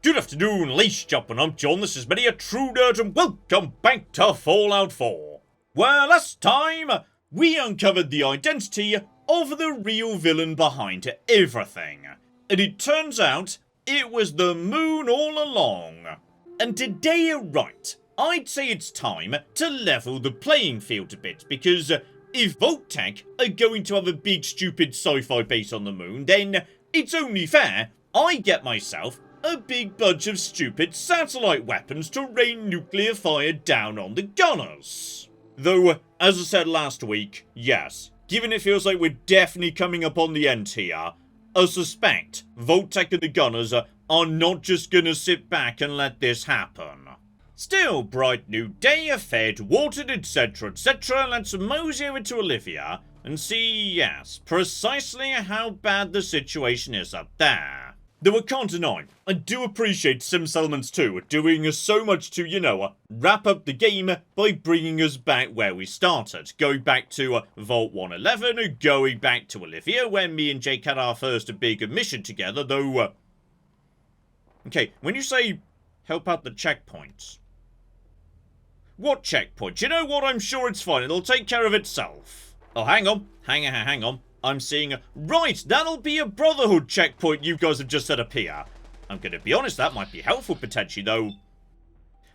Good afternoon, ladies and gentlemen, I'm John, this is many a true nerd, and welcome back to Fallout 4. Well, last time, we uncovered the identity of the real villain behind everything. And it turns out, it was the moon all along. And today, right, I'd say it's time to level the playing field a bit, because if Vault-Tec are going to have a big stupid sci-fi base on the moon, then it's only fair I get myself a big bunch of stupid satellite weapons to rain nuclear fire down on the gunners. Though, as I said last week, yes, given it feels like we're definitely coming up on the end here, I suspect Vault-Tec and the gunners are not just gonna sit back and let this happen. Still, bright new day, fed, watered, etc, etc, let's mosey over to Olivia and see, yes, precisely how bad the situation is up there. Though I can't deny, I do appreciate SimSettlements 2 doing so much to, you know, wrap up the game by bringing us back where we started. Going back to Vault 111, going back to Olivia, where me and Jake had our first big mission together, though... Okay, when you say, help out the checkpoints... What checkpoint? You know what? I'm sure it's fine. It'll take care of itself. Oh, hang on. Hang on. I'm seeing... Right, that'll be a Brotherhood checkpoint you guys have just set up here. I'm gonna be honest, that might be helpful potentially, though.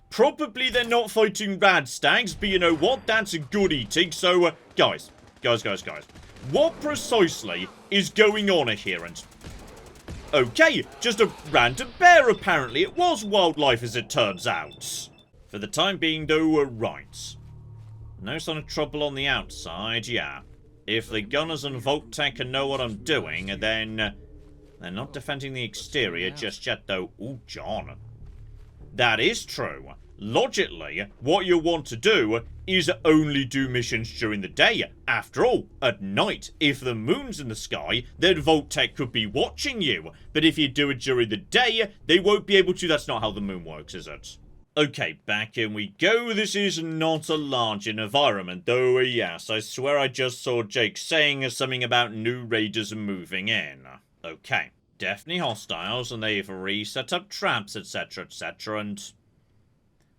Probably they're not fighting rad stags, but you know what? That's a good eating. So, guys. What precisely is going on here? And okay, just a random bear, apparently. It was wildlife, as it turns out. For the time being, though, right. No sign of trouble on the outside, yeah. If the gunners and Vault-Tec know what I'm doing, then they're not defending the exterior just yet, though. Ooh, John. That is true. Logically, what you want to do is only do missions during the day. After all, at night, if the moon's in the sky, then Vault-Tec could be watching you. But if you do it during the day, they won't be able to. That's not how the moon works, is it? Okay, back in we go. This is not a large environment, though, yes, I swear I just saw Jake saying something about new raiders moving in. Okay, definitely hostiles, and they've reset up traps, etc, etc, and...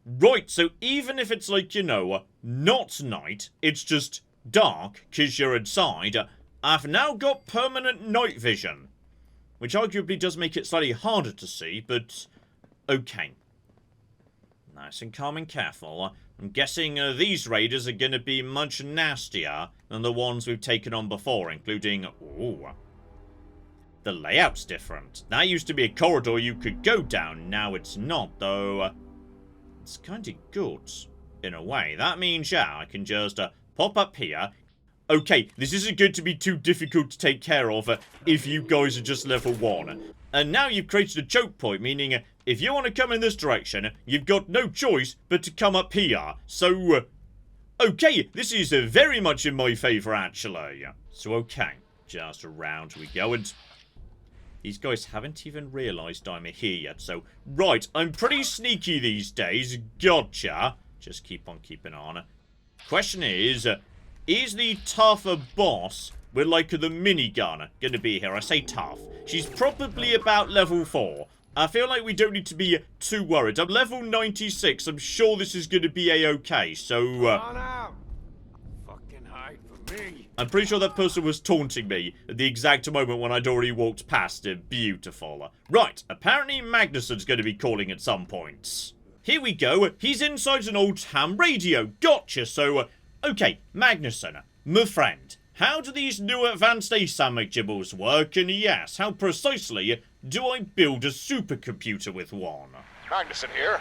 Right, so even if it's like, you know, not night, it's just dark, because you're inside, I've now got permanent night vision. Which arguably does make it slightly harder to see, but... Okay. Nice and calm and careful. I'm guessing these raiders are going to be much nastier than the ones we've taken on before, including... Ooh. The layout's different. That used to be a corridor you could go down. Now it's not, though. It's kind of good, in a way. That means, yeah, I can just pop up here. Okay, this isn't going to be too difficult to take care of if you guys are just level 1. And now you've created a choke point, meaning if you want to come in this direction, you've got no choice but to come up here. So, okay, this is very much in my favour, actually. So, okay, just around we go, and these guys haven't even realised I'm here yet, so, right, I'm pretty sneaky these days, gotcha. Just keep on keeping on. Question is the tougher boss with, like, the minigun gonna be here? I say tough. She's probably about level 4. I feel like we don't need to be too worried. I'm level 96. I'm sure this is gonna be a-okay, so... on out. Fucking Hyde for me. I'm pretty sure that person was taunting me at the exact moment when I'd already walked past him. Beautiful. Right, apparently Magnusson's gonna be calling at some point. Here we go. He's inside an old ham radio. Gotcha, so... Okay, Magnusson, my friend. How do these new advanced ASAM McGibbles work, and yes, how precisely do I build a supercomputer with one? Magnusson here.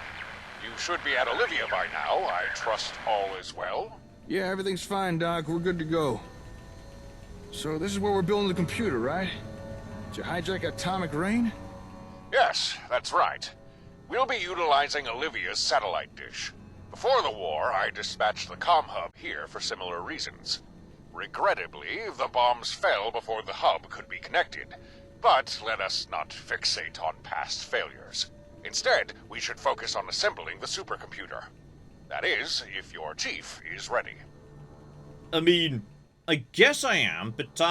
You should be at Olivia by now. I trust all is well. Yeah, everything's fine, Doc. We're good to go. So this is where we're building the computer, right? Did you hijack atomic rain? Yes, that's right. We'll be utilizing Olivia's satellite dish. Before the war, I dispatched the comm hub here for similar reasons. Regrettably, the bombs fell before the hub could be connected. But let us not fixate on past failures. Instead, we should focus on assembling the supercomputer. That is, if your chief is ready. I mean, I guess I am, but,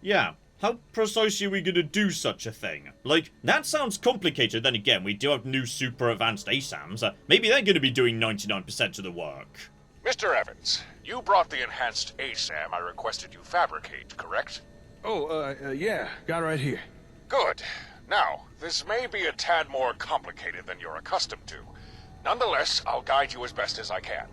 yeah. how precisely are we going to do such a thing? Like, that sounds complicated, then again, we do have new super advanced ASAMs. Maybe they're going to be doing 99% of the work. Mr. Evans, you brought the enhanced ASAM I requested you fabricate, correct? Oh, yeah, got it right here. Good. Now, this may be a tad more complicated than you're accustomed to. Nonetheless, I'll guide you as best as I can.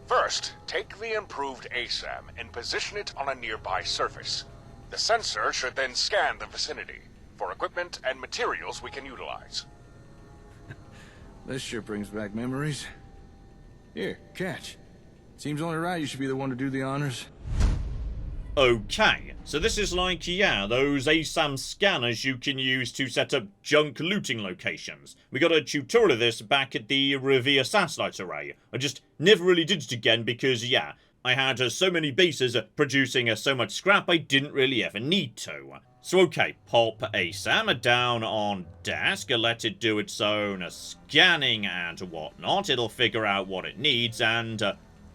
First, take the improved ASAM and position it on a nearby surface. The sensor should then scan the vicinity for equipment and materials we can utilize. This sure brings back memories. Here, catch. Seems only right you should be the one to do the honors. Okay, so this is like, yeah, those ASAM scanners you can use to set up junk looting locations. We got a tutorial of this back at the Revere satellite array. I just never really did it again because, yeah, I had so many bases producing so much scrap I didn't really ever need to. So okay, pop ASAM down on desk, let it do its own scanning and whatnot. It'll figure out what it needs and...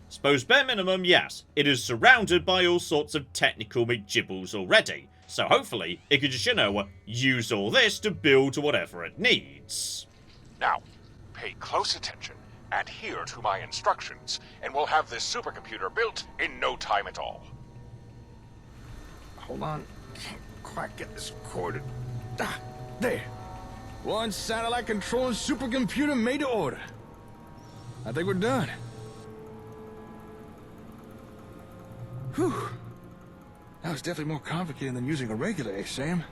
suppose bare minimum, yes, it is surrounded by all sorts of technical McGibbles already, so hopefully it can just, you know, use all this to build whatever it needs. Now, pay close attention, adhere to my instructions, and we'll have this supercomputer built in no time at all. Hold on, can't quite get this corded. Ah, there. One satellite controlling supercomputer made to order. I think we're done. Whew. That was definitely more complicated than using a regular ASAM.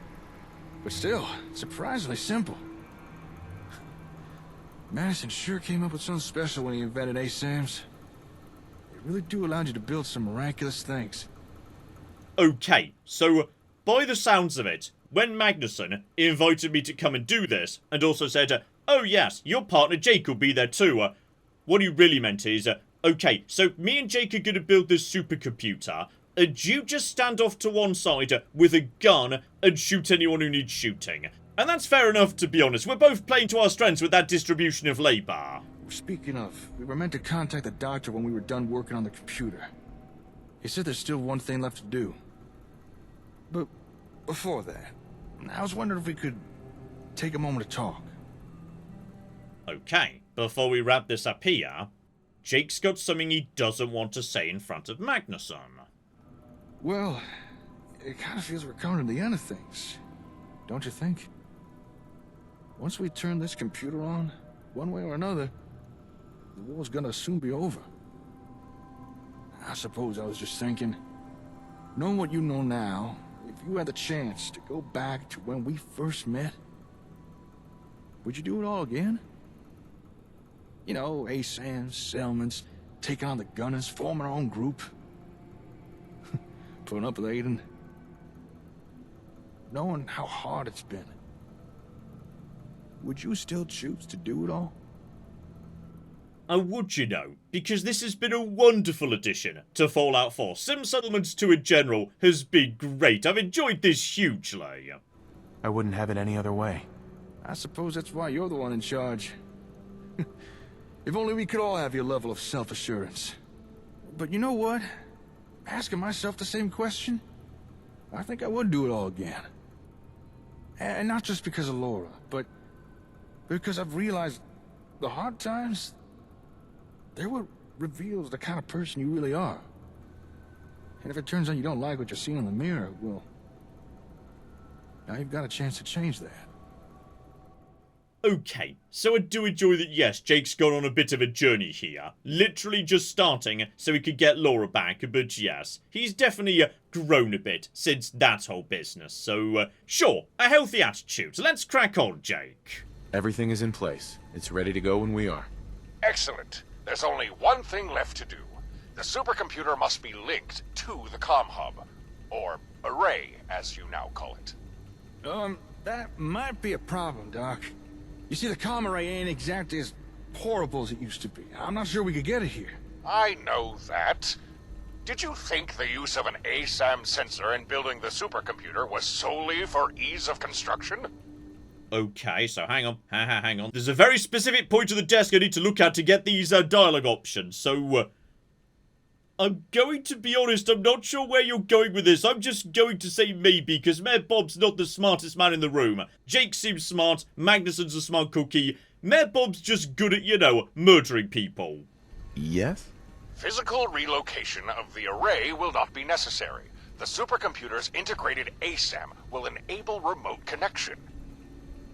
But still, surprisingly simple. Madison sure came up with something special when he invented ASAMs. They really do allow you to build some miraculous things. Okay, so by the sounds of it, when Magnusson invited me to come and do this, and also said, oh yes, your partner Jake will be there too, what he really meant is, okay, so me and Jake are going to build this supercomputer, and you just stand off to one side with a gun and shoot anyone who needs shooting. And that's fair enough, to be honest. We're both playing to our strengths with that distribution of labour. Speaking of, we were meant to contact the doctor when we were done working on the computer. He said there's still one thing left to do. But before that, I was wondering if we could take a moment to talk. Okay, before we wrap this up here, Jake's got something he doesn't want to say in front of Magnusson. Well, it kind of feels we're coming to the end of things, don't you think? Once we turn this computer on, one way or another, the war's gonna soon be over. I suppose I was just thinking, knowing what you know now, if you had the chance to go back to when we first met, would you do it all again? You know, ASAMs, settlements, taking on the gunners, forming our own group. Putting up with Aiden. Knowing how hard it's been. Would you still choose to do it all? I would, you know, because this has been a wonderful addition to Fallout 4. Sim Settlements 2 in general has been great. I've enjoyed this hugely. I wouldn't have it any other way. I suppose that's why you're the one in charge. If only we could all have your level of self-assurance. But you know what? Asking myself the same question, I think I would do it all again. And not just because of Laura, but because I've realized the hard times, they're what reveals the kind of person you really are. And if it turns out you don't like what you're seeing in the mirror, well, now you've got a chance to change that. Okay, so I do enjoy that, yes, Jake's gone on a bit of a journey here. Literally just starting so he could get Laura back, but yes, he's definitely grown a bit since that whole business. So, sure, a healthy attitude. Let's crack on, Jake. Everything is in place. It's ready to go when we are. Excellent. There's only one thing left to do. The supercomputer must be linked to the comm hub, or array, as you now call it. That might be a problem, Doc. You see, the comm array ain't exactly as portable as it used to be. I'm not sure we could get it here. I know that. Did you think the use of an ASAM sensor in building the supercomputer was solely for ease of construction? Okay, so hang on. Hang on. There's a very specific point of the desk I need to look at to get these dialogue options. So, I'm going to be honest, I'm not sure where you're going with this. I'm just going to say maybe, because Mayor Bob's not the smartest man in the room. Jake seems smart, Magnusson's a smart cookie. Mayor Bob's just good at, you know, murdering people. Yes? Physical relocation of the array will not be necessary. The supercomputer's integrated ASAM will enable remote connection.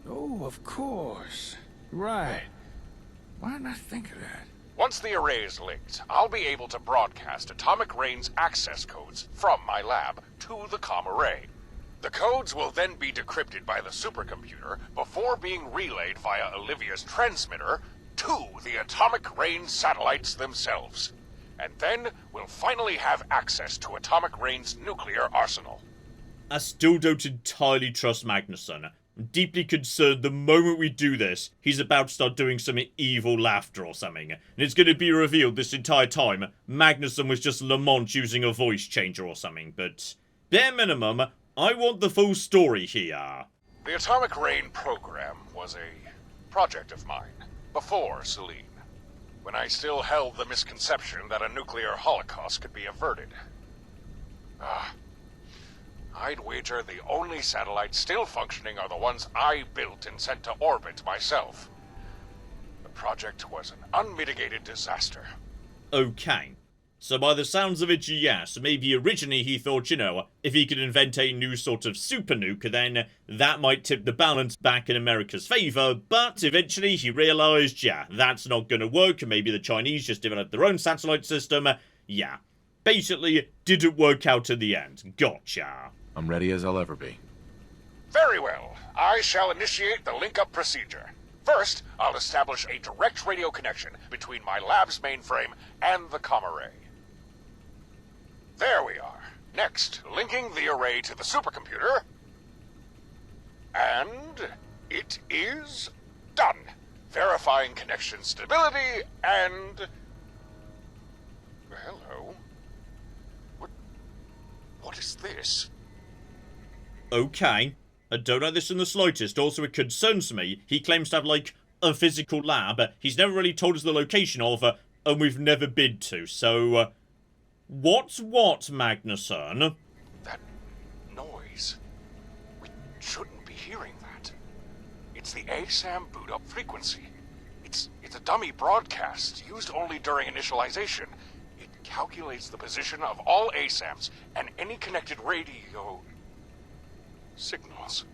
Oh, of course. Right. Why didn't I think of that? Once the array is linked, I'll be able to broadcast atomic rain's access codes from my lab to the comm array. The codes will then be decrypted by the supercomputer before being relayed via Olivia's transmitter to the atomic rain satellites themselves. And then we'll finally have access to atomic rain's nuclear arsenal. I still don't entirely trust Magnusson. I'm deeply concerned the moment we do this, he's about to start doing some evil laughter or something. And it's going to be revealed this entire time Magnusson was just Lamont using a voice changer or something. But bare minimum, I want the full story here. The atomic rain program was a project of mine, before Celine, when I still held the misconception that a nuclear holocaust could be averted. I'd wager the only satellites still functioning are the ones I built and sent to orbit myself. The project was an unmitigated disaster. Okay. So by the sounds of it, yes, maybe originally he thought, you know, if he could invent a new sort of super nuke, then that might tip the balance back in America's favor, but eventually he realized, yeah, that's not gonna work, and maybe the Chinese just developed their own satellite system. Yeah. Basically, didn't work out in the end. Gotcha. I'm ready as I'll ever be. Very well. I shall initiate the link-up procedure. First, I'll establish a direct radio connection between my lab's mainframe and the comm array. There we are. Next, linking the array to the supercomputer. And it is done. Verifying connection stability and... Hello? What is this? Okay. I don't know this in the slightest. Also, it concerns me. He claims to have, like, a physical lab. He's never really told us the location of, and we've never been to. So, what's what, Magnusson? That noise. We shouldn't be hearing that. It's the ASAM boot-up frequency. It's a dummy broadcast, used only during initialization. It calculates the position of all ASAMs and any connected radio... signals.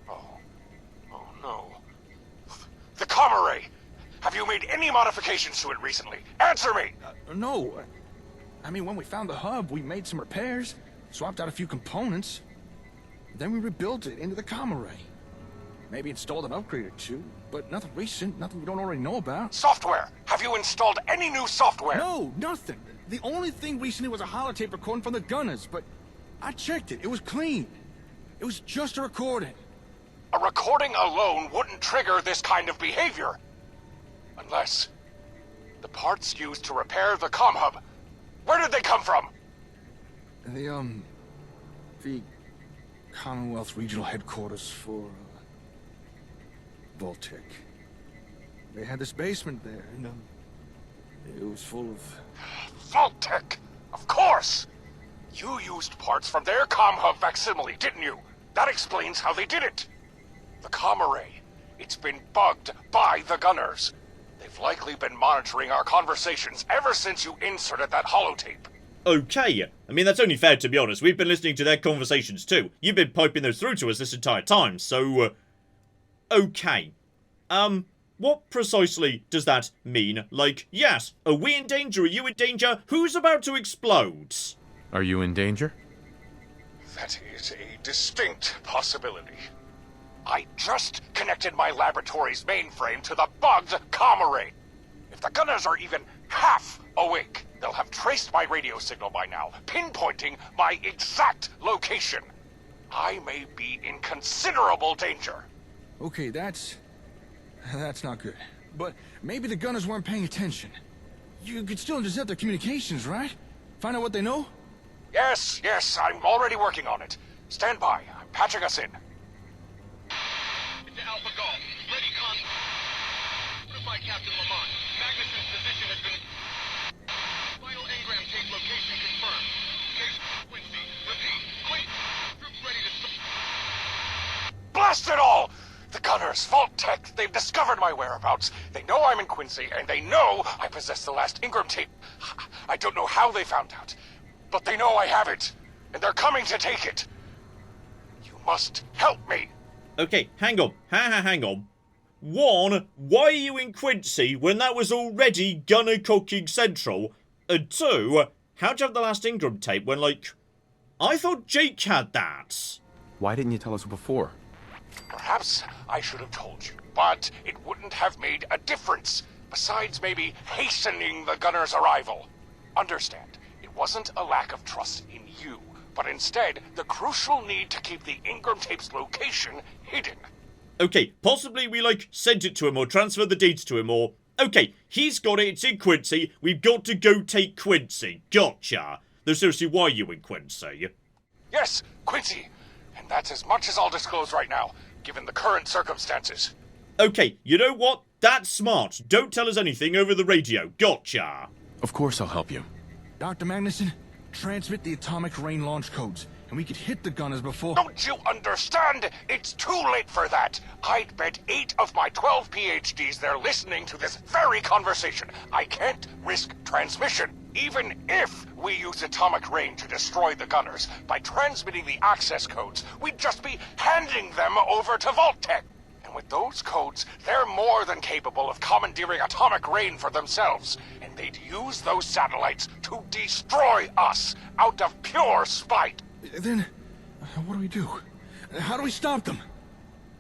Oh no. The comm array! Have you made any modifications to it recently? Answer me! No. I mean, when we found the hub, we made some repairs, swapped out a few components. Then we rebuilt it into the comm array. Maybe installed an upgrade or two, but nothing recent, nothing we don't already know about. Software! Have you installed any new software? No, nothing. The only thing recently was a holotape recording from the gunners, but I checked it. It was clean. It was just a recording. A recording alone wouldn't trigger this kind of behavior. Unless... the parts used to repair the comm hub. Where did they come from? The Commonwealth Regional Headquarters for, Voltec. They had this basement there, and, it was full of... Voltec! Of course! You used parts from their comm hub facsimile, didn't you? That explains how they did it. The comm array. It's been bugged by the gunners. They've likely been monitoring our conversations ever since you inserted that holotape. Okay. I mean, that's only fair, to be honest. We've been listening to their conversations too. You've been piping those through to us this entire time, so... okay. What precisely does that mean? Like, yes, are we in danger? Are you in danger? Who's about to explode? Are you in danger? That is a distinct possibility. I just connected my laboratory's mainframe to the bugged comm array. If the gunners are even half awake, they'll have traced my radio signal by now, pinpointing my exact location. I may be in considerable danger. Okay, that's not good. But maybe the gunners weren't paying attention. You could still intercept their communications, right? Find out what they know? Yes, I'm already working on it. Stand by. I'm patching us in. It's Alpha Golf. Ready, con... Notify Captain Lamont. Magnusson's position has been... Vital Vault-Tec, they've discovered my whereabouts. They know I'm in Quincy, and they know I possess the last Ingram tape. I don't know how they found out, but they know I have it, and they're coming to take it. You must help me. Okay, hang on. Hang on. One, why are you in Quincy when that was already gunner cocking central? And two, how'd you have the last Ingram tape when, like, I thought Jake had that? Why didn't you tell us before? Perhaps I should have told you, but it wouldn't have made a difference, besides maybe hastening the gunner's arrival. Understand, it wasn't a lack of trust in you, but instead the crucial need to keep the Ingram tape's location hidden. Okay, possibly we, like, sent it to him or transferred the data to him or... Okay, he's got it, it's in Quincy, we've got to go take Quincy. Gotcha. Though seriously, why are you in Quincy? Yes, Quincy. And that's as much as I'll disclose right now, given the current circumstances. Okay, you know what? That's smart. Don't tell us anything over the radio. Gotcha. Of course I'll help you. Dr. Magnusson, transmit the atomic rain launch codes, and we could hit the gunners before... Don't you understand? It's too late for that. I'd bet 8 of my 12 PhDs they're listening to this very conversation. I can't risk transmission. Even if we use atomic rain to destroy the gunners, by transmitting the access codes, we'd just be handing them over to Vault-Tec. And with those codes, they're more than capable of commandeering atomic rain for themselves. And they'd use those satellites to destroy us out of pure spite. Then, what do we do? How do we stop them?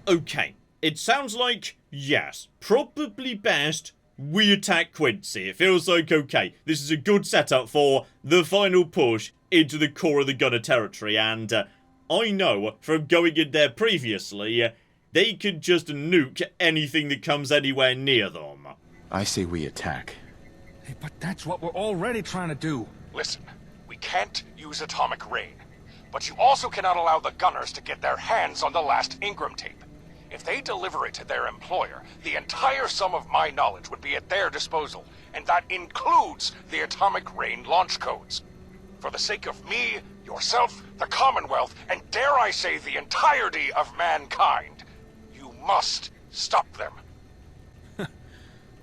Okay, it sounds like, yes, probably best we attack Quincy. It feels like, okay, this is a good setup for the final push into the core of the gunner territory, and I know from going in there previously, they can just nuke anything that comes anywhere near them. I say we attack. Hey, but that's what we're already trying to do. Listen, we can't use atomic rain. But you also cannot allow the gunners to get their hands on the last Ingram tape. If they deliver it to their employer, the entire sum of my knowledge would be at their disposal, and that includes the atomic rain launch codes. For the sake of me, yourself, the Commonwealth, and dare I say the entirety of mankind, you must stop them.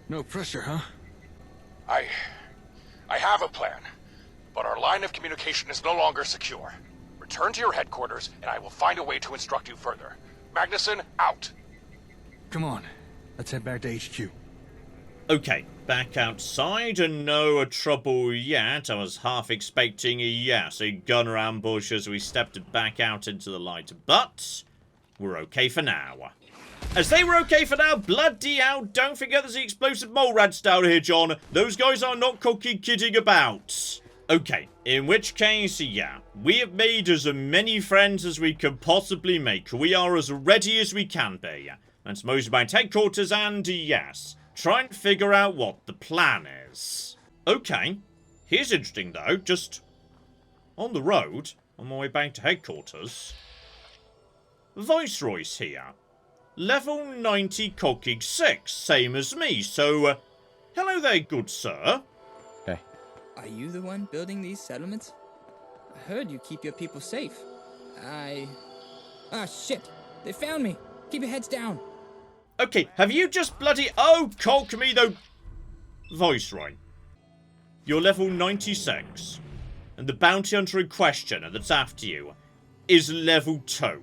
No pressure, huh? I have a plan, but our line of communication is no longer secure. Return to your headquarters, and I will find a way to instruct you further. Magnusson, out. Come on, let's head back to HQ. Okay, back outside and no trouble yet. I was half expecting a gunner ambush as we stepped back out into the light, but we're okay for now. As they were okay for now, bloody hell, don't forget there's the explosive mole rats down here, John. Those guys are not kidding about. Okay, in which case, yeah, we have made as many friends as we can possibly make. We are as ready as we can be. Let's move back to headquarters and, yes, try and figure out what the plan is. Okay, here's interesting though, just on the road, on my way back to headquarters. Viceroy's here. Level 90 cocking 6, same as me, so, hello there, good sir. Hey. Are you the one building these settlements? I heard you keep your people safe. Ah, shit! They found me! Keep your heads down! Okay, have you just bloody... Oh, cock me though... Viceroy. You're level 96. And the bounty hunter in question that's after you is level 2.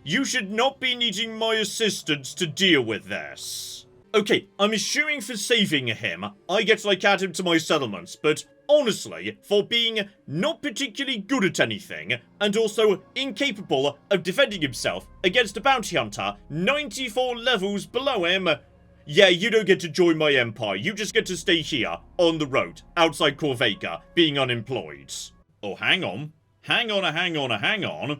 You should not be needing my assistance to deal with this. Okay, I'm assuming for saving him, I get to like add him to my settlements, but honestly, for being not particularly good at anything, and also incapable of defending himself against a bounty hunter 94 levels below him, yeah, you don't get to join my empire, you just get to stay here, on the road, outside Corvega, being unemployed. Oh, hang on. Hang on.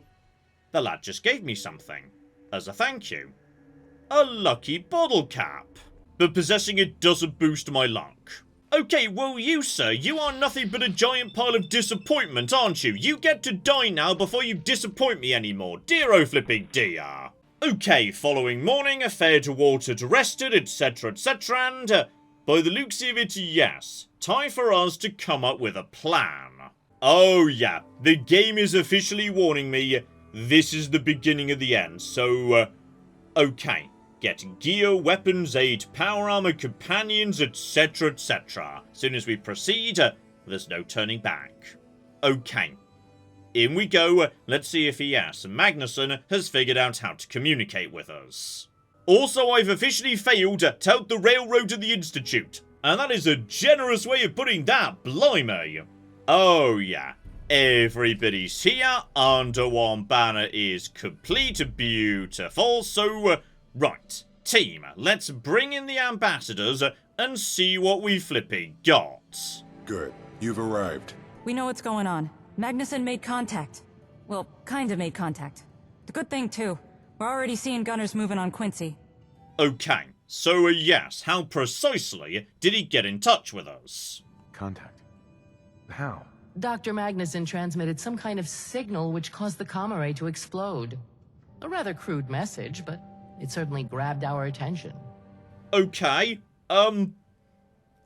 The lad just gave me something, as a thank you. A lucky bottle cap. But possessing it doesn't boost my luck. Okay, well you, sir, you are nothing but a giant pile of disappointment, aren't you? You get to die now before you disappoint me anymore. Dear oh flipping dear. Okay, following morning, fed, watered, rested, etc, and, by the looks of it, yes, time for us to come up with a plan. Oh yeah, the game is officially warning me, this is the beginning of the end, so, okay. get gear, weapons, aid, power armor, companions, etc, etc. As soon as we proceed, there's no turning back. Okay. In we go. Let's see if ES Magnusson has figured out how to communicate with us. Also, I've officially failed to tout the railroad to the Institute. And that is a generous way of putting that, blimey. Oh yeah, everybody's here under one banner is complete beautiful. So, right, team, let's bring in the ambassadors and see what we flipping got. Good. You've arrived. We know what's going on. Magnusson made contact. Well, kinda made contact. The good thing, too, we're already seeing gunners moving on Quincy. Okay, so yes, how precisely did he get in touch with us? Contact. How? Dr. Magnusson transmitted some kind of signal which caused the comm array to explode. A rather crude message, but it certainly grabbed our attention. Okay,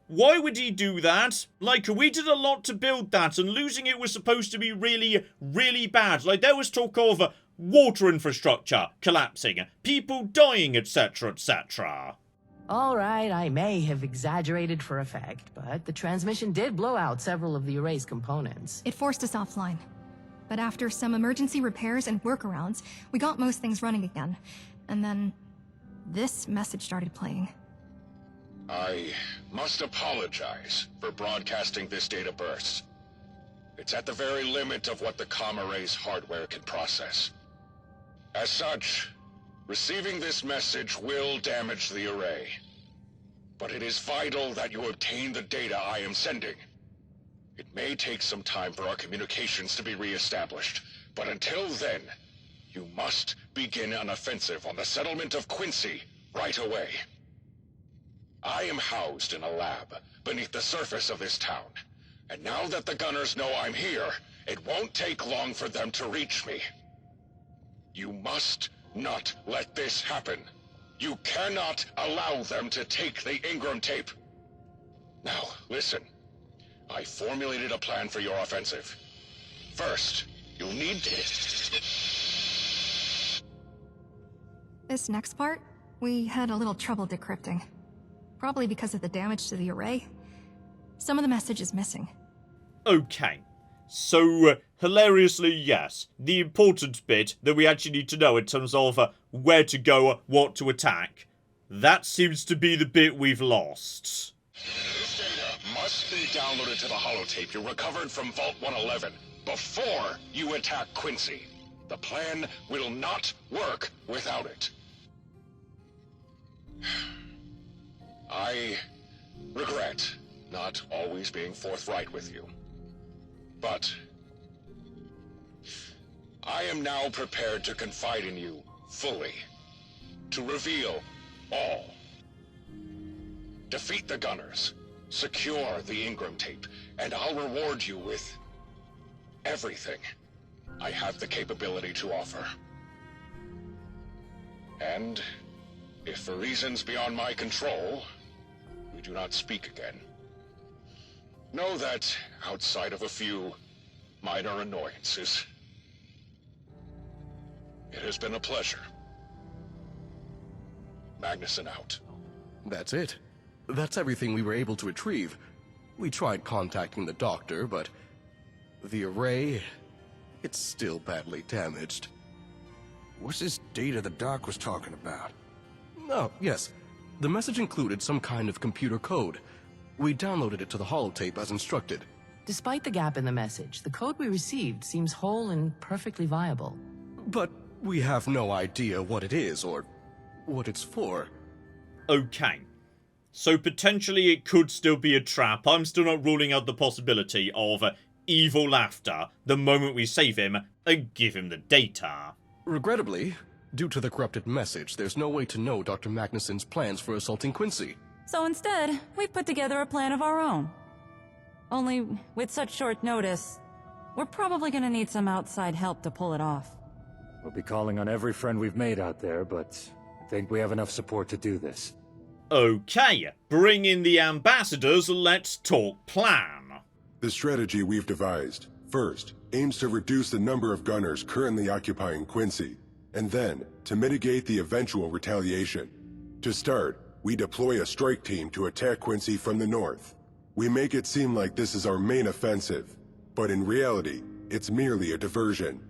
why would he do that? Like, we did a lot to build that, and losing it was supposed to be really, really bad. Like, there was talk of water infrastructure collapsing, people dying, etc, etc. Alright, I may have exaggerated for effect, but the transmission did blow out several of the array's components. It forced us offline. But after some emergency repairs and workarounds, we got most things running again. And then this message started playing. I must apologize for broadcasting this data burst. It's at the very limit of what the comm array's hardware can process. As such, receiving this message will damage the array. But it is vital that you obtain the data I am sending. It may take some time for our communications to be re-established, but until then, you must begin an offensive on the settlement of Quincy right away. I am housed in a lab beneath the surface of this town, and now that the gunners know I'm here, it won't take long for them to reach me. You must not let this happen. You cannot allow them to take the Ingram tape. Now, listen. I formulated a plan for your offensive. First, you'll need This next part, we had a little trouble decrypting. Probably because of the damage to the array. Some of the message is missing. Okay, so hilariously, yes, the important bit that we actually need to know in terms of where to go, what to attack, that seems to be the bit we've lost. This data must be downloaded to the holotape you recovered from Vault 111 before you attack Quincy. The plan will not work without it. I regret not always being forthright with you. But I am now prepared to confide in you fully, to reveal all. Defeat the gunners, secure the Ingram tape, and I'll reward you with everything I have the capability to offer. And if for reasons beyond my control, we do not speak again, know that outside of a few minor annoyances, it has been a pleasure. Magnusson out. That's it. That's everything we were able to retrieve. We tried contacting the doctor, but the array, it's still badly damaged. What's this data the doc was talking about? Oh, yes. The message included some kind of computer code. We downloaded it to the holotape as instructed. Despite the gap in the message, the code we received seems whole and perfectly viable. But we have no idea what it is or what it's for. Okay, so potentially it could still be a trap. I'm still not ruling out the possibility of evil laughter the moment we save him and give him the data. Regrettably, due to the corrupted message, there's no way to know Dr. Magnusson's plans for assaulting Quincy. So instead, we've put together a plan of our own. Only, with such short notice, we're probably gonna need some outside help to pull it off. We'll be calling on every friend we've made out there, but I think we have enough support to do this. Okay, bring in the ambassadors, let's talk plan. The strategy we've devised, first, aims to reduce the number of gunners currently occupying Quincy, and then, to mitigate the eventual retaliation, To start, we deploy a strike team to attack Quincy from the north. We make it seem like this is our main offensive, but in reality, it's merely a diversion.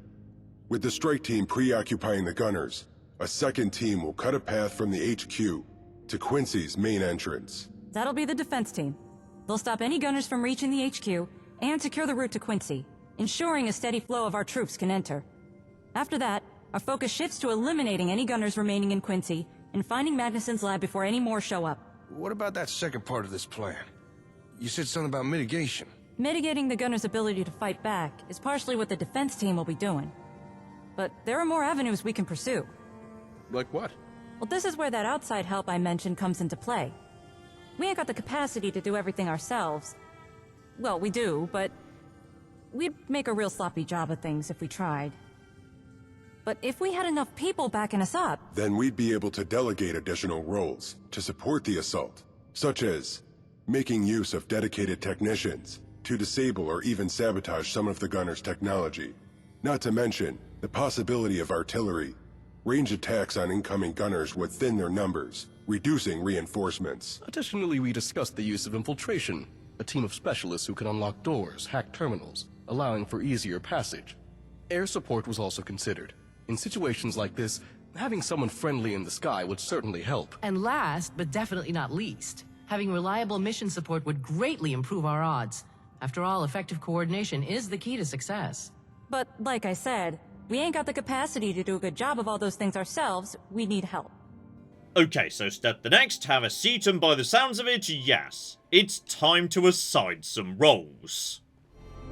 With the strike team preoccupying the gunners, a second team will cut a path from the HQ to Quincy's main entrance. That'll be the defense team. They'll stop any gunners from reaching the HQ and secure the route to Quincy, ensuring a steady flow of our troops can enter. After that, our focus shifts to eliminating any gunners remaining in Quincy and finding Magnusson's lab before any more show up. What about that second part of this plan? You said something about mitigation. Mitigating the gunners' ability to fight back is partially what the defense team will be doing. But there are more avenues we can pursue. Like what? Well, this is where that outside help I mentioned comes into play. We ain't got the capacity to do everything ourselves. Well, we do, but we'd make a real sloppy job of things if we tried. But if we had enough people backing us up... Then we'd be able to delegate additional roles to support the assault, such as making use of dedicated technicians to disable or even sabotage some of the gunners' technology. Not to mention the possibility of artillery. Range attacks on incoming gunners would thin their numbers, reducing reinforcements. Additionally, we discussed the use of infiltration, a team of specialists who can unlock doors, hack terminals, allowing for easier passage. Air support was also considered. In situations like this, having someone friendly in the sky would certainly help. And last, but definitely not least, having reliable mission support would greatly improve our odds. After all, effective coordination is the key to success. But, like I said, we ain't got the capacity to do a good job of all those things ourselves. We need help. Okay, so step the next, have a seat, and by the sounds of it, yes, it's time to assign some roles.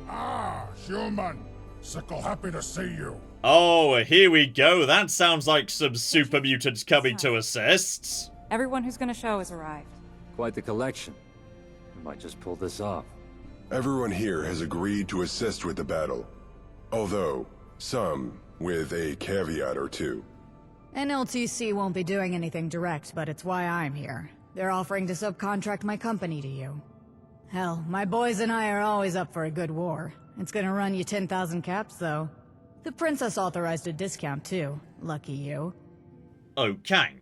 Ah, human. Sickle happy to see you. Oh, here we go. That sounds like some super mutants coming to assist. Everyone who's gonna show has arrived. Quite the collection. We might just pull this off. Everyone here has agreed to assist with the battle. Although, some with a caveat or two. NLTC won't be doing anything direct, but it's why I'm here. They're offering to subcontract my company to you. Hell, my boys and I are always up for a good war. It's gonna run you 10,000 caps, though. The princess authorized a discount, too. Lucky you. Okay.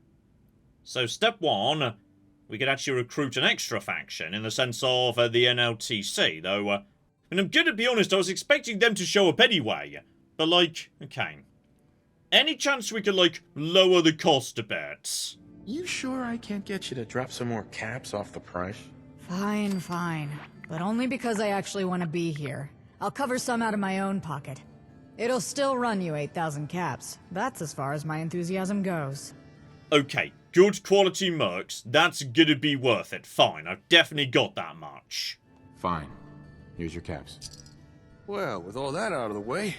So step one, we could actually recruit an extra faction in the sense of the NLTC, though, and I'm gonna be honest, I was expecting them to show up anyway. But, like, okay. Any chance we could, like, lower the cost a bit? You sure I can't get you to drop some more caps off the price? Fine, fine. But only because I actually want to be here. I'll cover some out of my own pocket. It'll still run you 8,000 caps. That's as far as my enthusiasm goes. Okay, good quality mercs, that's gonna be worth it. Fine, I've definitely got that much. Fine. Here's your caps. Well, with all that out of the way,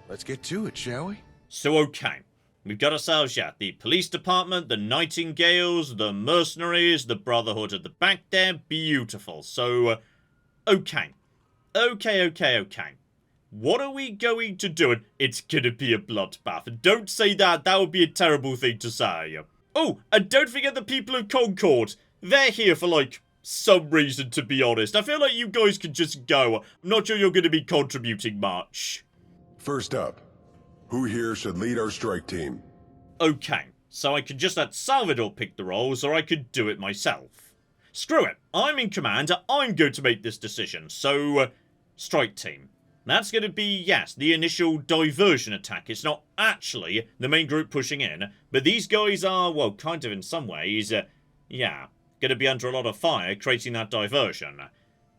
let's get to it, shall we? So, okay. We've got ourselves, yeah, the police department, the Nightingales, the mercenaries, the Brotherhood at the back there. Beautiful. So, okay. Okay. What are we going to do? It's gonna be a bloodbath. Don't say that. That would be a terrible thing to say. Oh, and don't forget the people of Concord. They're here for, like, some reason, to be honest. I feel like you guys could just go. I'm not sure you're gonna be contributing much. First up, who here should lead our strike team? Okay, so I could just let Salvador pick the roles, or I could do it myself. Screw it, I'm in command, I'm going to make this decision, so, strike team. That's going to be, yes, the initial diversion attack. It's not actually the main group pushing in, but these guys are, well, kind of in some ways, yeah, going to be under a lot of fire creating that diversion.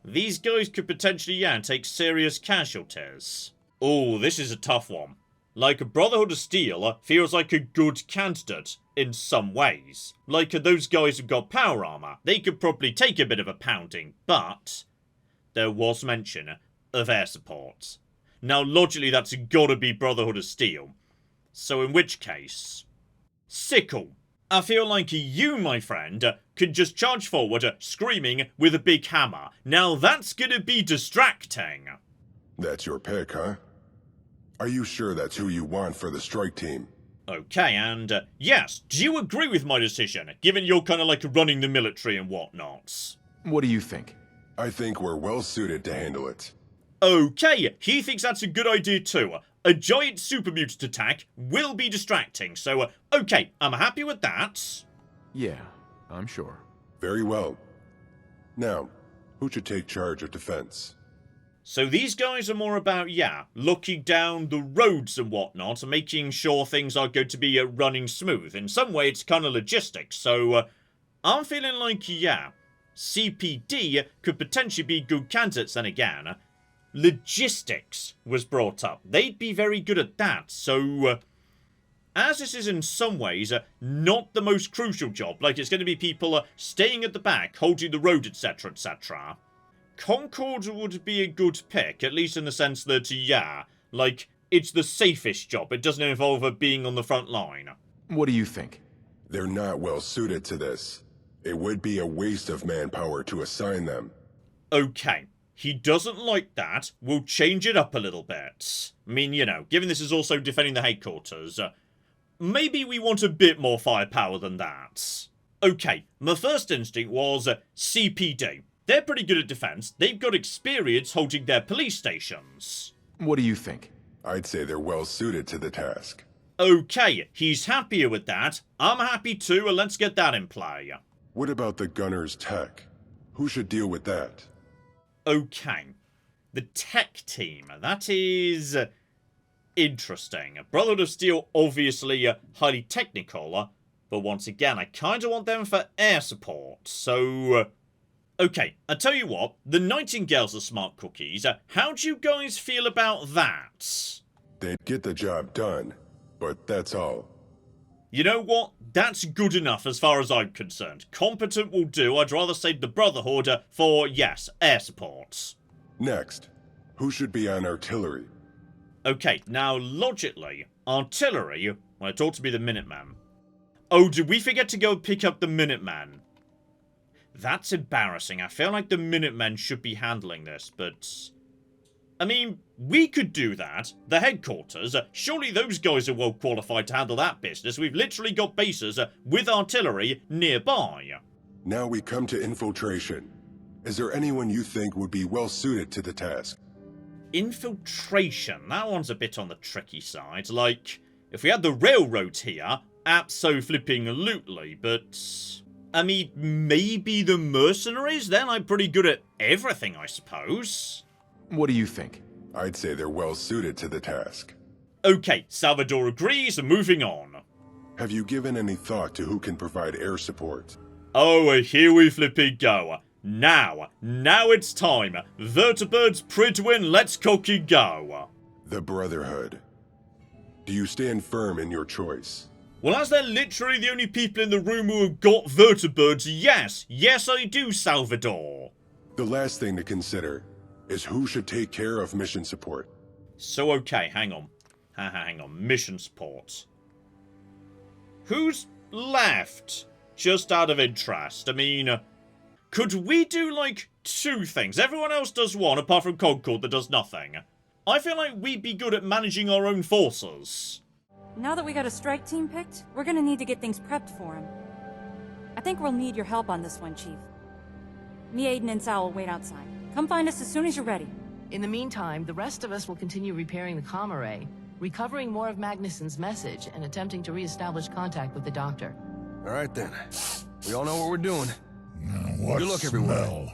These guys could potentially, yeah, take serious casualties. Oh, this is a tough one. Like, Brotherhood of Steel feels like a good candidate in some ways. Like, those guys who've got power armor, they could probably take a bit of a pounding, but there was mention of air support. Now, logically, that's gotta be Brotherhood of Steel. So in which case, Sickle. I feel like you, my friend, could just charge forward, screaming with a big hammer. Now, that's gonna be distracting. That's your pick, huh? Are you sure that's who you want for the strike team? Okay, and yes, do you agree with my decision, given you're kind of like running the military and whatnot? What do you think? I think we're well suited to handle it. Okay, he thinks that's a good idea too. A giant super mutant attack will be distracting, so okay, I'm happy with that. Yeah, I'm sure. Very well. Now, who should take charge of defense? So these guys are more about, yeah, looking down the roads and whatnot, and making sure things are going to be running smooth. In some way, it's kind of logistics, so I'm feeling like, yeah, CPD could potentially be good candidates. Then again, logistics was brought up. They'd be very good at that, so as this is in some ways not the most crucial job, like it's going to be people staying at the back, holding the road, etc., etc., Concord would be a good pick, at least in the sense that, yeah, like, it's the safest job. It doesn't involve being on the front line. What do you think? They're not well suited to this. It would be a waste of manpower to assign them. Okay, he doesn't like that. We'll change it up a little bit. I mean, you know, given this is also defending the headquarters, maybe we want a bit more firepower than that. Okay, my first instinct was CPD. They're pretty good at defense. They've got experience holding their police stations. What do you think? I'd say they're well suited to the task. Okay, he's happier with that. I'm happy too, and let's get that in play. What about the gunner's tech? Who should deal with that? Okay, the tech team. That is interesting. Brotherhood of Steel, obviously highly technical, but once again, I kind of want them for air support, so okay, I tell you what, the Nightingales are smart cookies. How do you guys feel about that? They'd get the job done, but that's all. You know what? That's good enough as far as I'm concerned. Competent will do. I'd rather save the Brotherhood for, yes, air support. Next, who should be on artillery? Okay, now logically, artillery, well, it ought to be the Minutemen. Oh, did we forget to go pick up the Minutemen? That's embarrassing. I feel like the Minutemen should be handling this, but I mean, we could do that. The headquarters, surely those guys are well qualified to handle that business. We've literally got bases with artillery nearby. Now we come to infiltration. Is there anyone you think would be well suited to the task? Infiltration, that one's a bit on the tricky side. Like, if we had the railroads here, abso-flipping-lutely, but I mean, maybe the mercenaries? They're like pretty good at everything, I suppose. What do you think? I'd say they're well suited to the task. Okay, Salvador agrees, moving on. Have you given any thought to who can provide air support? Oh, here we flipping go. Now it's time. Vertibirds, Pridwin, let's cocky go. The Brotherhood. Do you stand firm in your choice? Well, as they're literally the only people in the room who have got vertibirds, yes. Yes, I do, Salvador. The last thing to consider is who should take care of mission support. So, okay, hang on. Hang on, mission support. Who's left? Just out of interest. I mean, could we do, like, two things? Everyone else does one, apart from Concord that does nothing. I feel like we'd be good at managing our own forces. Now that we got a strike team picked, we're gonna need to get things prepped for him. I think we'll need your help on this one, Chief. Me, Aiden, and Sal will wait outside. Come find us as soon as you're ready. In the meantime, the rest of us will continue repairing the comm array, recovering more of Magnusson's message, and attempting to re-establish contact with the doctor. All right, then. We all know what we're doing. What Good luck, everyone. smell?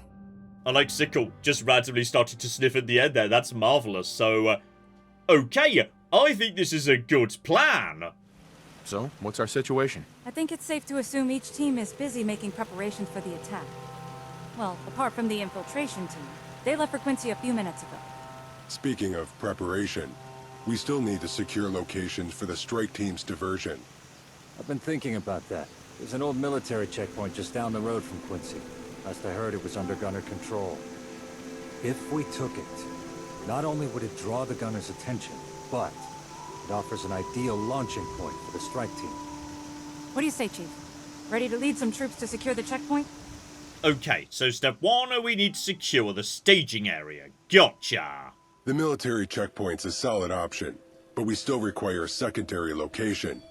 I like Sickle just randomly started to sniff at the end there. That's marvellous. So, okay, I think this is a good plan. So, what's our situation? I think it's safe to assume each team is busy making preparations for the attack. Well, apart from the infiltration team. They left for Quincy a few minutes ago. Speaking of preparation, we still need to secure locations for the strike team's diversion. I've been thinking about that. There's an old military checkpoint just down the road from Quincy. Last I heard, it was under gunner control. If we took it, not only would it draw the gunner's attention, but it offers an ideal launching point for the strike team. What do you say, Chief? Ready to lead some troops to secure the checkpoint? Okay, so step one, we need to secure the staging area. Gotcha. The military checkpoint's a solid option, but we still require a secondary location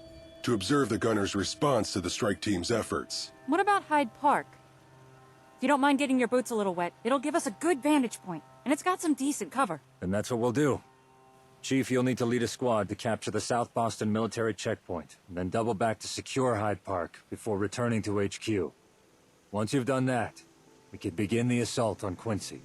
to observe the gunner's response to the strike team's efforts. What about Hyde Park? If you don't mind getting your boots a little wet, it'll give us a good vantage point, and it's got some decent cover. And that's what we'll do. Chief, you'll need to lead a squad to capture the South Boston military checkpoint, and then double back to secure Hyde Park before returning to HQ. Once you've done that, we can begin the assault on Quincy.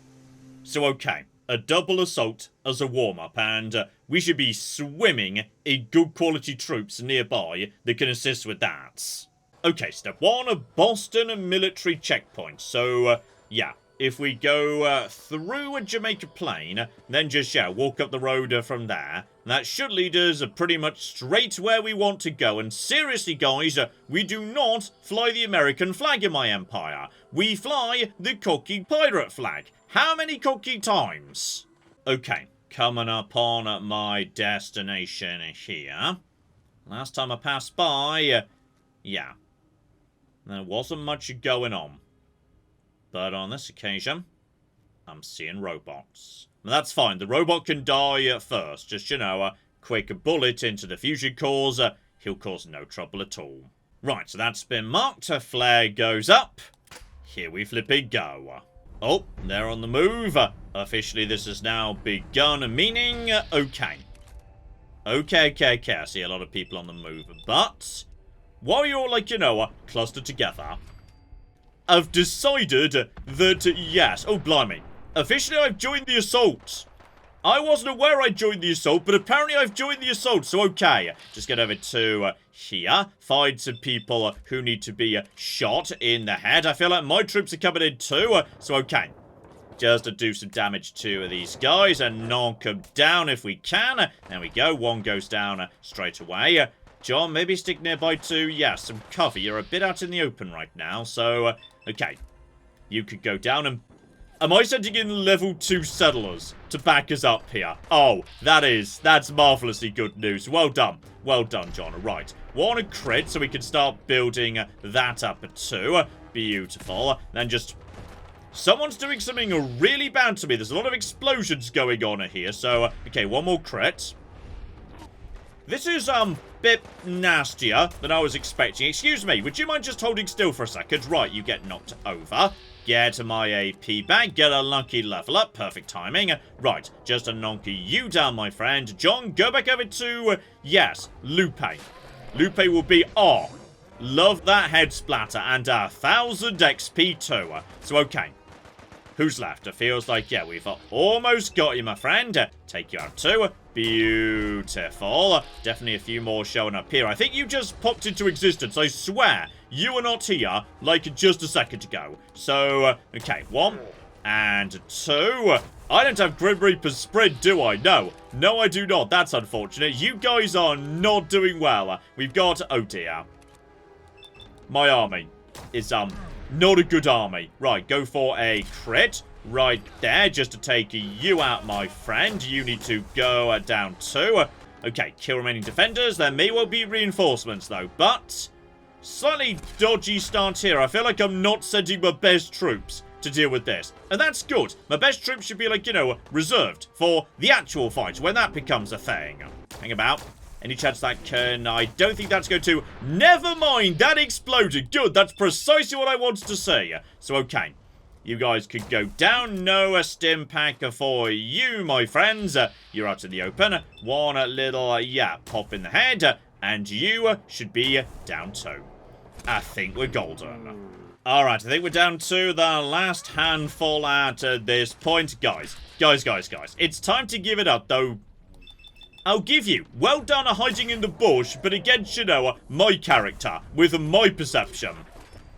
So okay, a double assault as a warm-up, and we should be swimming in good quality troops nearby that can assist with that. Okay, step 1, a Boston military checkpoint. So, yeah, if we go through a Jamaica Plain, then just, yeah, walk up the road from there. That should lead us pretty much straight where we want to go. And seriously, guys, we do not fly the American flag in my empire. We fly the cocky pirate flag. How many cocky times? Okay, coming up on my destination here. Last time I passed by, yeah, there wasn't much going on. But on this occasion, I'm seeing robots. Now, that's fine. The robot can die first. Just, you know, a quick bullet into the fusion cores. He'll cause no trouble at all. Right, so that's been marked. A flare goes up. Here we flipping go. Oh, they're on the move. Officially, this has now begun, meaning, okay. Okay. I see a lot of people on the move. But, while you're all, like, you know, clustered together, I've decided that, yes, oh, blimey. Officially, I've joined the assault. I wasn't aware I joined the assault, but apparently I've joined the assault, so okay. Just get over to here, find some people who need to be shot in the head. I feel like my troops are coming in too, so okay. Just to do some damage to these guys and knock them down if we can. There we go, one goes down straight away. John, maybe stick nearby to, yes, some cover. You're a bit out in the open right now, so, okay. You could go down and... Am I sending in level 2 settlers to back us up here? Oh, that's marvellously good news. Well done. Well done, John. Right. Want a crit so we can start building that up too. Beautiful. Then just... Someone's doing something really bad to me. There's a lot of explosions going on here, so, okay, one more crit. This is, bit nastier than I was expecting. Excuse me, would you mind just holding still for a second? Right, you get knocked over. Get my AP back. Get a lucky level up. Perfect timing. Right, just to knock you down, my friend. John, go back over to, yes, Lupe. Lupe will be, oh, love that head splatter. And 1,000 XP too. So, okay. Who's left? It feels like, yeah, we've almost got you, my friend. Take you out too. Beautiful. Definitely a few more showing up here. I think you just popped into existence. I swear, you were not here like just a second ago. So, okay, 1 and 2. I don't have Grim Reaper's sprint, do I? No. No, I do not. That's unfortunate. You guys are not doing well. We've got, oh dear. My army is, not a good army. Right, go for a crit. Right there, just to take you out, my friend. You need to go down too. Okay, kill remaining defenders. There may well be reinforcements, though. But, slightly dodgy start here. I feel like I'm not sending my best troops to deal with this. And that's good. My best troops should be, like, you know, reserved for the actual fight, when that becomes a thing. Hang about. Any chance that can... I don't think that's going to... Never mind, that exploded. Good, that's precisely what I wanted to see. So, okay. You guys could go down. No stim pack for you, my friends. You're out in the open. One little, yeah, pop in the head. And you should be down too. I think we're golden. Alright, I think we're down to the last handful at this point. Guys. It's time to give it up, though. I'll give you. Well done hiding in the bush, but against, you know, my character, with my perception.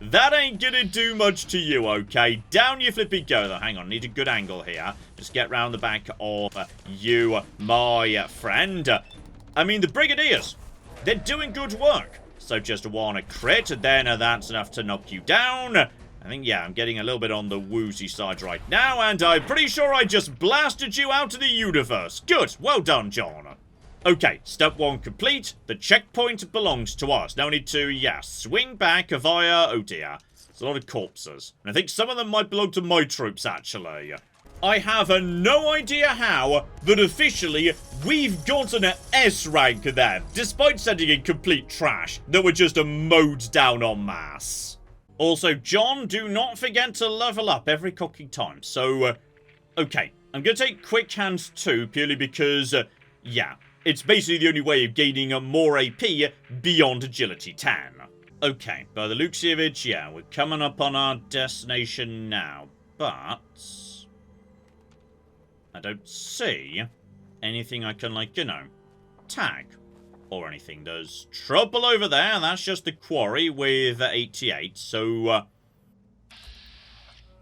That ain't gonna do much to you, okay? Down you flipping go, though. Hang on, need a good angle here. Just get round the back of you, my friend. I mean, the Brigadiers, they're doing good work. So just one crit, and then that's enough to knock you down. I think, yeah, I'm getting a little bit on the woozy side right now, and I'm pretty sure I just blasted you out of the universe. Good, well done, John. Okay, step 1 complete. The checkpoint belongs to us. Now we need to, yeah, swing back via... Oh dear. There's a lot of corpses. And I think some of them might belong to my troops, actually. I have no idea how that officially we've got an S rank there, despite sending in complete trash that were just mowed down en masse. Also, John, do not forget to level up every cocking time. So, okay. I'm going to take quick hands too, purely because... yeah, it's basically the only way of gaining more AP beyond Agility 10. Okay, by the looks of it, yeah, we're coming up on our destination now, but I don't see anything I can, like, you know, tag or anything. There's trouble over there. That's just the quarry with 88. So,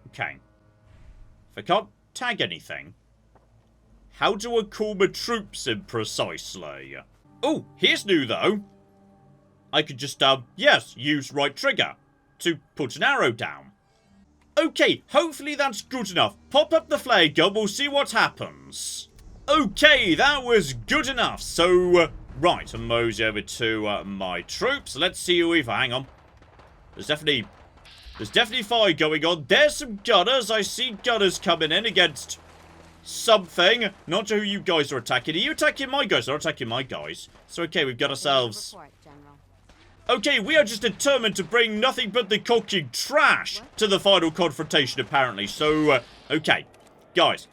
okay. If I can't tag anything, how do I call my troops in precisely? Oh, here's new, though. I could just, yes, use right trigger to put an arrow down. Okay, hopefully that's good enough. Pop up the flare gun, we'll see what happens. Okay, that was good enough. So, right, I'll mosey over to my troops. Let's see who we've... Hang on. There's definitely fire going on. There's some gunners. I see gunners coming in against something. Not sure who you guys are attacking. Are you attacking my guys? They're attacking my guys. So, okay, we've got ourselves... Okay, we are just determined to bring nothing but the cooking trash to the final confrontation, apparently. So, okay. Guys.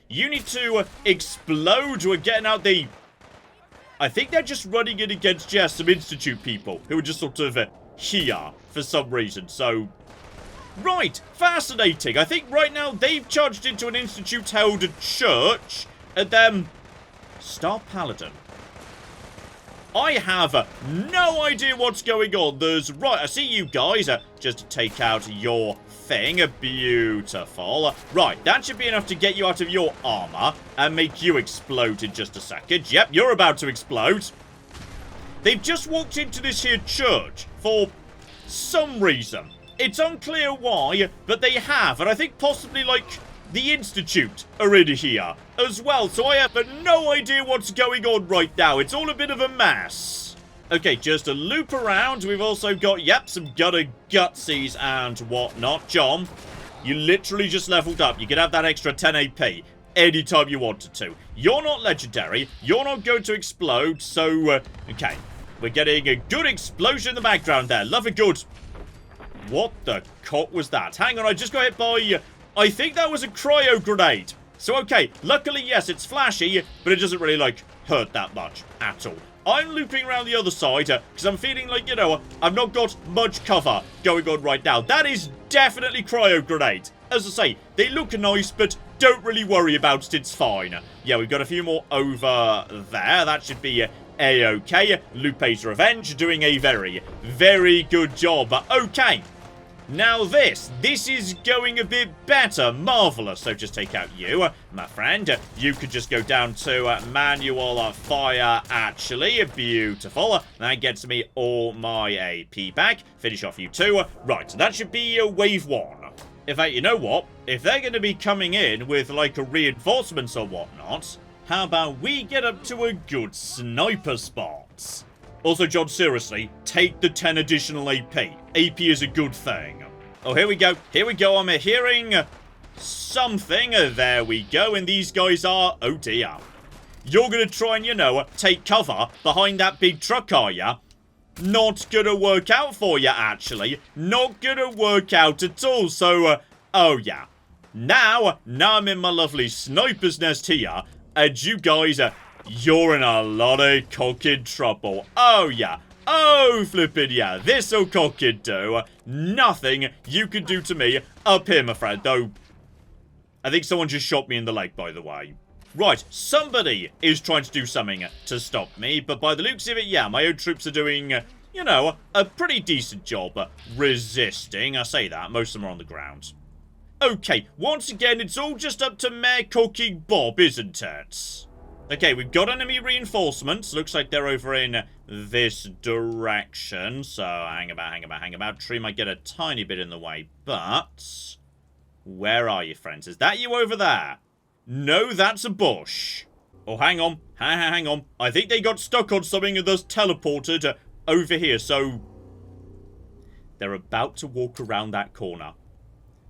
You need to explode. We're getting out the... I think they're just running in against, yeah, some Institute people who are just sort of here for some reason. So, right. Fascinating. I think right now they've charged into an Institute-held church and then... Star Paladin. I have no idea what's going on. There's... Right, I see you guys. Just to take out your thing. Beautiful. Right, that should be enough to get you out of your armor and make you explode in just a second. Yep, you're about to explode. They've just walked into this here church for some reason. It's unclear why, but they have. And I think possibly, like... The Institute are in here as well, so I have no idea what's going on right now. It's all a bit of a mess. Okay, just a loop around. We've also got, yep, some gunner gutsies and whatnot. John, you literally just leveled up. You can have that extra 10 AP anytime you wanted to. You're not legendary. You're not going to explode, so, okay. We're getting a good explosion in the background there. Love a good... What the cock was that? Hang on, I just got hit by... I think that was a cryo grenade. So, okay, luckily, yes, it's flashy, but it doesn't really, like, hurt that much at all. I'm looping around the other side, because I'm feeling like, you know, I've not got much cover going on right now. That is definitely cryo grenade. As I say, they look nice, but don't really worry about it, it's fine. Yeah, we've got a few more over there. That should be A-okay. Lupe's Revenge doing a very, very good job. Okay. Now this is going a bit better. Marvellous. So just take out you, my friend. You could just go down to manual fire, actually. Beautiful. That gets me all my AP back. Finish off you two. Right, so that should be wave one. In fact, you know what? If they're going to be coming in with, like, a reinforcements or whatnot, how about we get up to a good sniper spot? Also, John, seriously, take the 10 additional AP. AP is a good thing. Oh, here we go. Here we go. I'm hearing something. There we go. And these guys are... Oh, dear. You're going to try and, you know, take cover behind that big truck, are ya? Not going to work out for you, actually. Not going to work out at all. So, oh, yeah. Now I'm in my lovely sniper's nest here. And you guys... You're in a lot of cocking trouble. Oh, yeah. Oh, flippin' yeah. This'll cocking do. Nothing you can do to me up here, my friend. Though, I think someone just shot me in the leg, by the way. Right, somebody is trying to do something to stop me. But by the looks of it, yeah, my own troops are doing, you know, a pretty decent job resisting. I say that. Most of them are on the ground. Okay, once again, it's all just up to Mayor Cooking Bob, isn't it? Okay, we've got enemy reinforcements. Looks like they're over in this direction. So, hang about. Tree might get a tiny bit in the way, but... Where are you, friends? Is that you over there? No, that's a bush. Oh, hang on. Hang on. I think they got stuck on something and thus teleported over here, so... They're about to walk around that corner.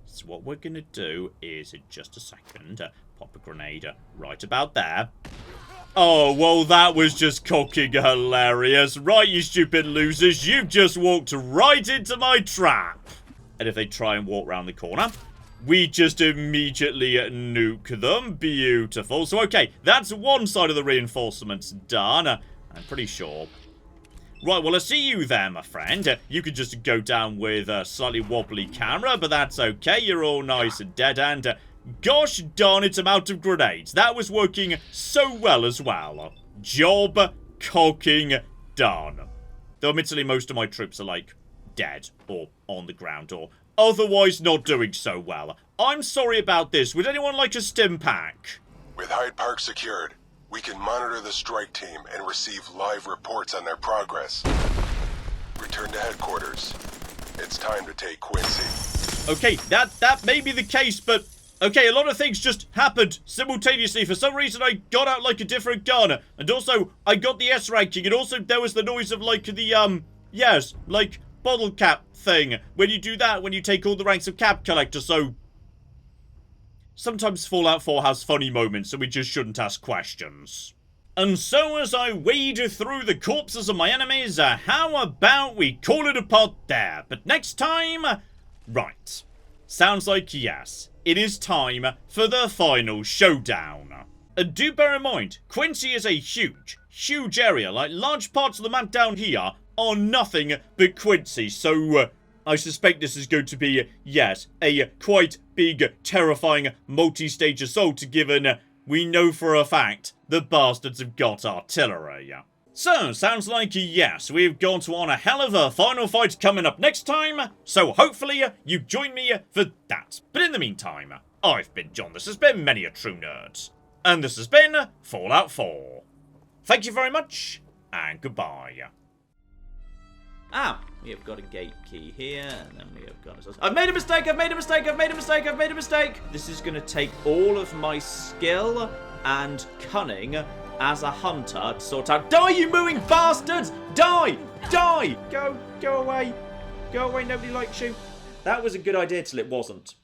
So what we're going to do is, in just a second, pop a grenade right about there. Oh, well, that was just cocking hilarious. Right, you stupid losers, you've just walked right into my trap. And if they try and walk around the corner, we just immediately nuke them. Beautiful. So, okay, that's one side of the reinforcements done. I'm pretty sure. Right, well, I see you there, my friend. You could just go down with a slightly wobbly camera, but that's okay. You're all nice and dead, and gosh darn it, I'm out of grenades. That was working so well as well. Job cocking done. Though, admittedly, most of my troops are, like, dead, or on the ground, or otherwise not doing so well. I'm sorry about this. Would anyone like a stim pack? With Hyde Park secured, we can monitor the strike team and receive live reports on their progress. Return to headquarters. It's time to take Quincy. Okay, that may be the case, but okay, a lot of things just happened simultaneously. For some reason, I got out like a different gun, and also I got the S ranking, and also there was the noise of like the yes, like bottle cap thing. When you do that, when you take all the ranks of cap collector, so sometimes Fallout 4 has funny moments, so we just shouldn't ask questions. And so as I wade through the corpses of my enemies, how about we call it a pot there? But next time, right. Sounds like yes, it is time for the final showdown. And do bear in mind, Quincy is a huge, huge area. Like, large parts of the map down here are nothing but Quincy, so I suspect this is going to be, yes, a quite big, terrifying multi-stage assault, given we know for a fact the bastards have got artillery. So, sounds like yes, we've got one hell of a final fight coming up next time, so hopefully you join me for that. But in the meantime, I've been John, this has been Many a True Nerd, and this has been Fallout 4. Thank you very much, and goodbye. Ah, we have got a gate key here, and then we have got I've made a mistake, I've made a mistake, I've made a mistake, I've made a mistake! This is going to take all of my skill and cunning as a hunter to sort out— Die, you mooing bastards! Die! Die! Go away. Go away, nobody likes you. That was a good idea till it wasn't.